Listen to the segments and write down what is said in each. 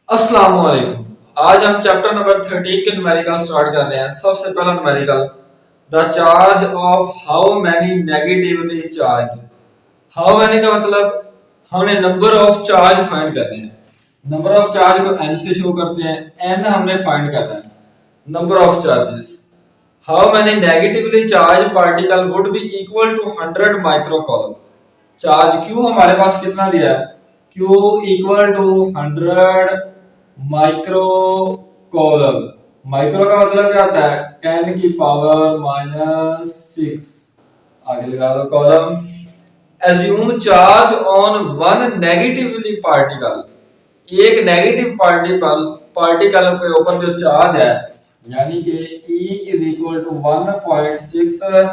अस्सलाम वालेकुम। आज हम चैप्टर नंबर 13 के न्यूमेरिकल स्टार्ट कर रहे हैं। सबसे पहला numerical, the charge of how many negatively charge. How many का मतलब हमने नंबर ऑफ चार्ज फाइंड करने हैं। नंबर ऑफ चार्ज को n से शो करते हैं, n हमने फाइंड करना है। Number of charges, how many negatively charge particle would be equal to 100 micro coulomb. Charge q हमारे पास कितना दिया है, q equal to 100 micro coulomb. Micro का मतलब क्या होता है, 10 की पावर माइनस 6। आगे लगा दो coulomb. Assume charge on one negatively particle. एक नेगेटिव पार्टिकल पार्टिकल के ऊपर जो चार्ज है, यानी कि E is equal to 1.6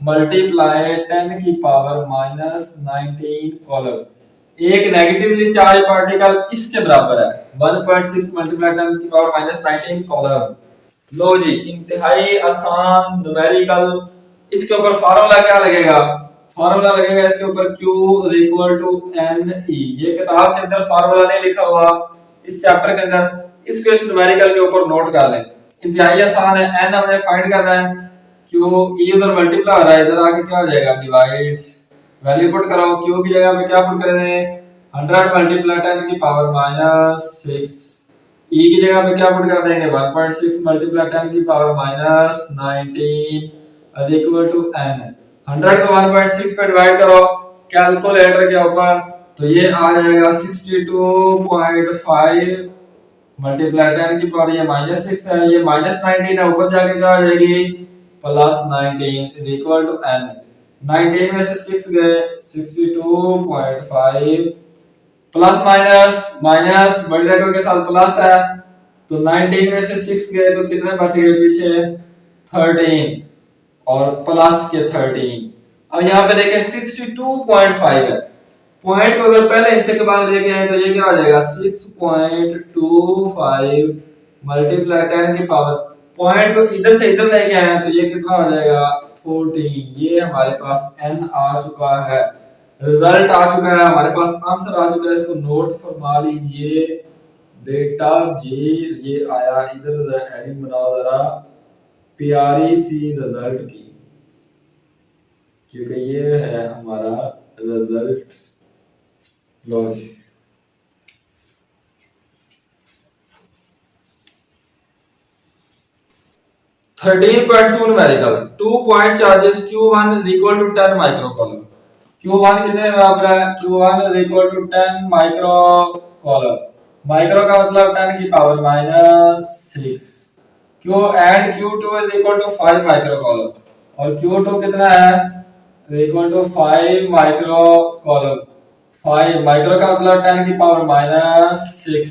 multiply 10 की पावर माइनस 19 कॉलम। एक नेगेटिवली चार्ज पार्टिकल इसके बराबर है 1.6 मल्टीप्लाई 10 की पावर माइनस 19 कॉलम। लो जी, इंतहाई आसान न्यूमेरिकल। इसके ऊपर फार्मूला क्या लगेगा, फार्मूला लगेगा इसके ऊपर Q is equal to NE। ये किताब के अंदर फार्मूला नहीं लिखा हुआ, इस चैप्टर के अंदर इसको इस न्यूमेरिकल के ऊपर नोट कर लें। इंतहाई आसान है। n हमने फाइंड करना है, Q E उधर मल्टीप्लाई हो रहा है, इधर आके क्या हो जाएगा, डिवाइड। वैल्यू पुट करो, Q की जगह पे क्या पुट करेंगे, 100 मल्टीप्लाई 10 की पावर माइनस 6। E की जगह पे क्या पुट कर देंगे, 1.6 मल्टीप्लाई 10 की power minus 19 is equal to n। 100 को 1.6 पे डिवाइड करो कैलकुलेटर के ऊपर, तो ये आ जाएगा 62.5 मल्टीप्लाई 10 की पावर, ये माइनस 6 है, ये माइनस 19 है, ऊपर जाके क्या आ जाएगी, plus 19 is equal to n। 19 में से 6 गए, 62.5 प्लस माइनस माइनस मल्टीप्लाई के साथ प्लस है, तो 19 में से 6 गए तो कितने बच गए पीछे, 13 और प्लस के 13। अब यहाँ पे देखें 62.5 है, पॉइंट को अगर पहले हिस्से के बाद लेके आए तो ये क्या हो जाएगा, 6.25 मल्टीप्लाई 10 की पावर, पॉइंट को इधर से इधर लेके आए तो ये कितना हो जाएगा, 14। ये हमारे पास n आ चुका है, रिजल्ट आ चुका है हमारे पास, आंसर आ चुका है। इसको नोट फरमा लीजिए बेटा जी, ये आया। इधर हेडिंग बनाओ जरा, प्यारी सी रिजल्ट की, क्योंकि ये है हमारा रिजल्ट। लो 13.2 numerical, 2 point charges Q1 is equal to 10 micro coulomb. Q1 कितने बराबर है, Q1 is equal to 10 micro coulomb. Micro का मतलब 10 की power minus 6। Q and Q2 is equal to 5 micro coulomb, और Q2 कितना है, equal to 5 micro coulomb. 5 micro का मतलब 10 की power minus 6।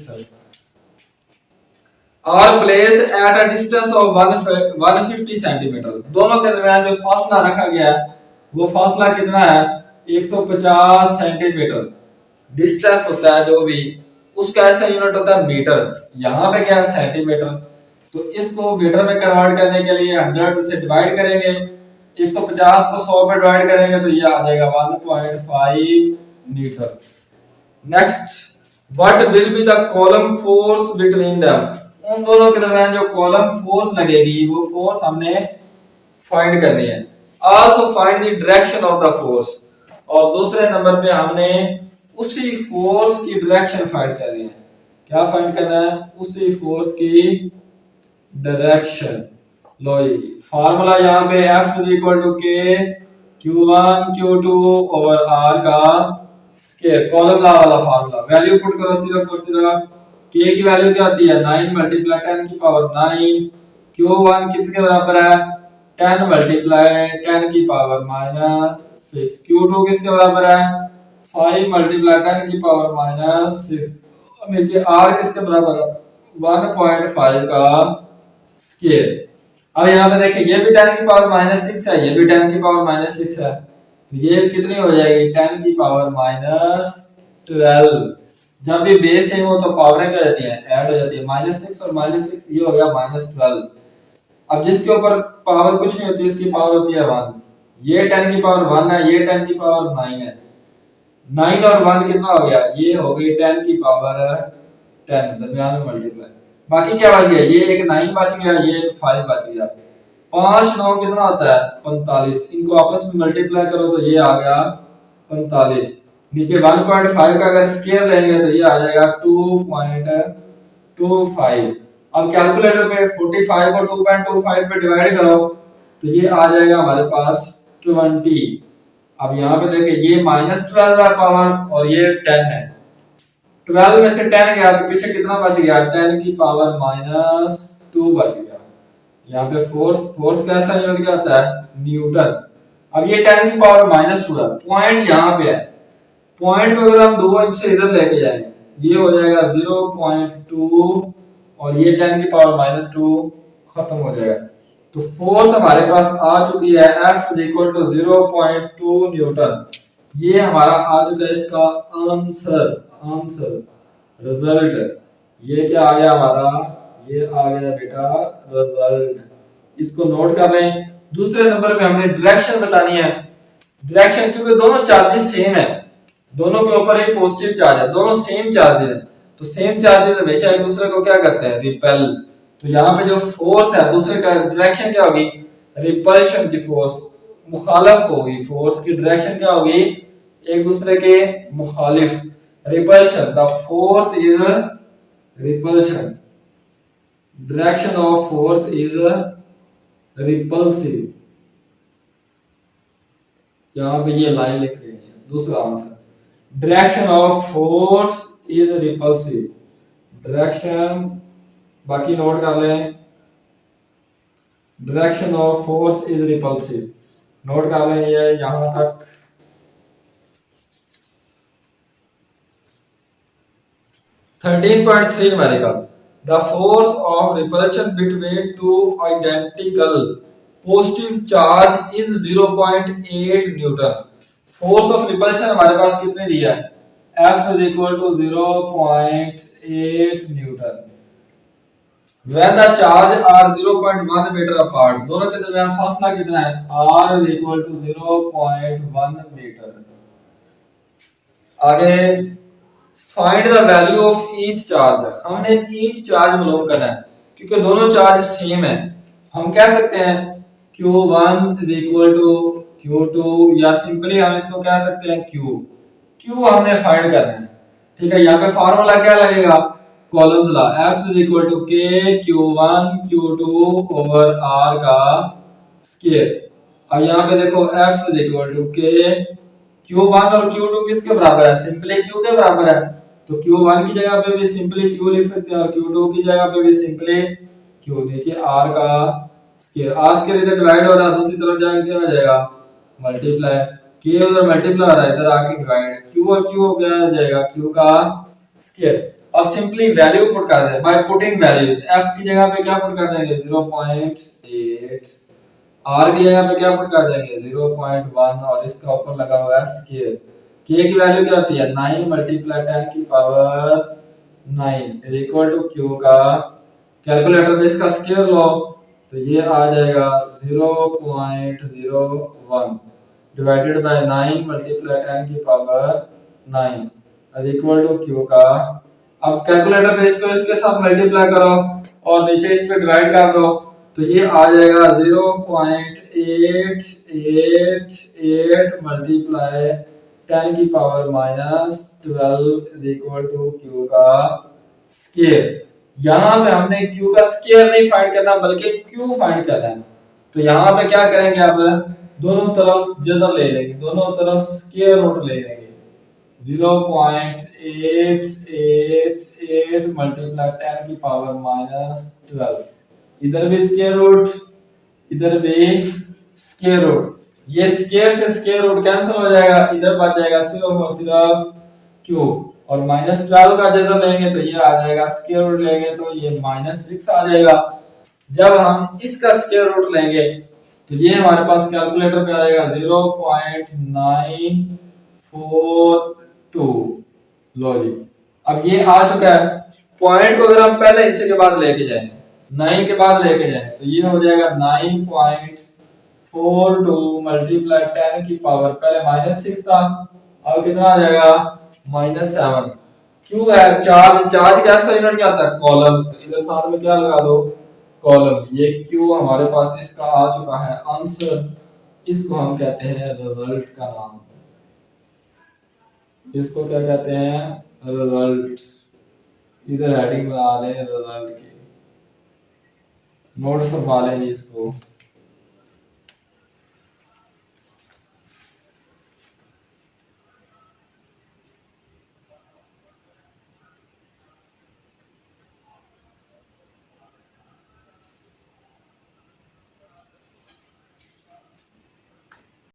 Are place at a distance of 150 centimetre. दोनों के दरमियान जो फासला रखा गया है वो फासला कितना है, 150 सेंटीमीटर। डिस्टेंस होता है जो भी, उसका ऐसा यूनिट होता है मीटर, यहाँ पे क्या है सेंटीमीटर, तो इसको मीटर में कन्वर्ट करने के लिए 100 से डिवाइड करेंगे, 150 को 100 पे डिवाइड करेंगे तो ये आ जाएगा 1.5 metre. Next, what will be the coulomb force between them. उन दोनों के दरमियान जो कॉलम फोर्स लगेगी वो फोर्स हमने फाइंड करनी है। Also find the direction of the force, और दूसरे नंबर पे हमने उसी फोर्स की डायरेक्शन फाइंड करनी है। क्या फाइंड करना है, उसी फोर्स की डायरेक्शन। लो जी, फार्मूला यहाँ पे F is equal to K Q1 Q2 over R का स्क्वायर, कॉलम लॉ वाला फार्मूला। वैल्यू पुट करो सिर्फ और सिर्फ, K की वैल्यू क्या होती है, 9 मल्टीप्लाई 10 की पावर 9। Q1 किसके बराबर है, 10 मल्टीप्लाई 10 की पावर माइनस 6। Q2 किसके बराबर है, 5 मल्टीप्लाई 10 की पावर माइनस 6। नीचे R किसके बराबर है, 1.5 का स्क्वायर। अब यहाँ पे देखिए ये भी 10 की पावर माइनस 6 है, ये भी 10 की पावर माइनस 6 है, तो ये कितनी हो जाएगी, 10 की पावर माइनस 12। जब भी बेस सेम हो तो पावरें क्या जाती हैं, ऐड हो जाती है। माइनस 6 और माइनस 6 ये हो गया माइनस 12। अब जिसके ऊपर पावर कुछ नहीं होती इसकी पावर होती है 1। ये 10 की पावर 1 है, ये 10 की पावर 9 है। 9 और 1 कितना हो गया, ये हो गई 10 की पावर 10 दरमियान में मल्टीप्लाई। बाकी क्या बच गया, ये एक 9 बच गया, ये एक 5 बच गया। 5 9 कितना होता है 45, इनको आपस में मल्टीप्लाई करो तो ये आ गया 45। नीचे 1.5 का अगर स्क्वायर लेंगे तो ये आ जाएगा 2.25। अब कैलकुलेटर पे 45 को 2.25 पे डिवाइड करो तो ये आ जाएगा हमारे पास 20। अब यहाँ पे देखिए ये -12 है पावर और ये 10 है। 12 में से 10 गया तो पीछे कितना बच गया, 10 की पावर -2 बच गया। यहाँ पे फोर्स कैसा यूनिट क्या होता है, न्यूटन। अब ये 10 की पावर -2 है, पॉइंट यहाँ पे है, पॉइंट को अगर हम 2 इंच से इधर लेके जाएंगे ये हो जाएगा 0.2 और ये 10 की पावर -2 खत्म हो जाएगा। तो फोर्स हमारे पास आ चुकी है F इक्वल टू 0.2 न्यूटन। ये हमारा आ चुका है इसका आंसर रिजल्ट। ये क्या आ गया हमारा, ये आ गया बेटा रिजल्ट। इसको नोट कर लें। दूसरे नंबर पे हमने डायरेक्शन बतानी है। डायरेक्शन क्योंकि दोनों चार्जेस सेम है, दोनों के ऊपर एक पॉजिटिव चार्ज है, दोनों सेम चार्जेस है, तो सेम चार्जेस हमेशा एक दूसरे को क्या करते हैं, रिपेल। तो यहाँ पे जो फोर्स है दूसरे का डायरेक्शन क्या होगी, रिपल्शन की फोर्स मुखालिफ होगी, फोर्स की डायरेक्शन क्या होगी, एक दूसरे के मुखालिफ, repulsion. The force is repulsion, direction of force is repulsive. यहाँ पे ये लाइन लिख रही है दूसरा answer, direction of force is repulsive, direction, बाकी नोट कर लें, direction of force is repulsive, note कर लें ये यहां तक। (13.3) numerical, the force of repulsion between two identical positive charge is 0.8 newton. Force of repulsion हमारे पास कितने दिया है, F is equal to 0.8 newton when the charge are 0.1 metre apart। दोनों के दरमियान फासला कितना है, R is equal to 0.1 metre. आगे find the value of each charge, हमने each चार्ज मालूम करना है क्योंकि दोनों चार्ज सेम है। हम कह सकते हैं Q1 is equal to Q2 या सिंपली हम इसको कह सकते हैं Q हमने फाइंड करना है, ठीक है। यहाँ पे फार्मूला क्या लगेगा, coulomb's law, F is equal to K Q1 Q2 over R का स्क्वायर। अब यहाँ पे देखो F is equal to K, Q1 और Q2 किसके बराबर है, सिंपली Q के बराबर है, तो Q1 की जगह पे भी सिंपली Q लिख सकते हैं और Q2 की जगह पे भी सिंपली Q, नीचे R का स्क्वायर। R स्क्वायर इधर डिवाइड हो रहा है, दूसरी तरफ जाके क्या हो जाएगा, मल्टीप्लाई, K उधर मल्टीप्लाई हो रहा है, इधर आके डिवाइड, Q और Q क्या हो जाएगा, Q का स्क्वायर। अब सिंपली वैल्यू पुट कर दें बाय पुटिंग वैल्यूज, F की जगह पे क्या पुट कर देंगे 0.8, R की जगह पे क्या पुट कर देंगे 0.1 और इसका ऊपर लगा हुआ है स्क्वायर। K की वैल्यू क्या होती है 9 मल्टीप्लाई 10 की power 9 is equal to Q का, कैलकुलेटर में इसका स्क्वायर लो तो ये आ जाएगा 0.01 डिवाइडेड बाय 9 मल्टीप्लाई 10 की power 9 is equal to Q का। अब कैलकुलेटर पे इसको इसके साथ मल्टीप्लाई करो और नीचे इस पे डिवाइड कर दो तो ये आ जाएगा 0.888 मल्टीप्लाई 10 की power -12 is equal to Q का स्क्वायर। यहाँ पे हमने Q का स्क्वायर नहीं फाइंड करना बल्कि Q फाइंड करना है, तो यहाँ पे क्या करेंगे, अब दोनों तरफ जज़र ले लेंगे, दोनों तरफ स्क्वायर रूट ले लेंगे, 0.888 मल्टीप्लाई 10 की पावर -12, इधर भी स्क्वायर रूट इधर भी स्क्वायर रूट, ये स्क्वायर से स्क्वायर रूट कैंसिल हो जाएगा, इधर बच जाएगा सिर्फ और सिर्फ Q और -12 का जज़र लेंगे तो ये आ जाएगा, स्क्वायर रूट लेंगे तो ये -6 आ जाएगा। जब हम इसका स्क्वायर रूट लेंगे तो ये हमारे पास कैलकुलेटर पे आएगा 0.942। लो जी, अब ये आ चुका है। पॉइंट को अगर हम पहले इंच के बाद लेके जाएं, 9 के बाद लेके जाएं तो ये हो जाएगा 9.42 मल्टीप्लाई 10 की पावर, पहले -6 था अब कितना आ जाएगा -7, क्यू है चार्ज, चार्ज कैसा यूनिट क्या आता है, कॉलम। तो इधर साथ में क्या लगा दो, कॉलम। ये क्यू हमारे पास इसका आ चुका है आंसर। इसको हम कहते हैं रिजल्ट का नाम। इसको क्या कहते हैं, रिजल्ट। इधर हेडिंग बना लें रिजल्ट की, नोट फरमा लें इसको।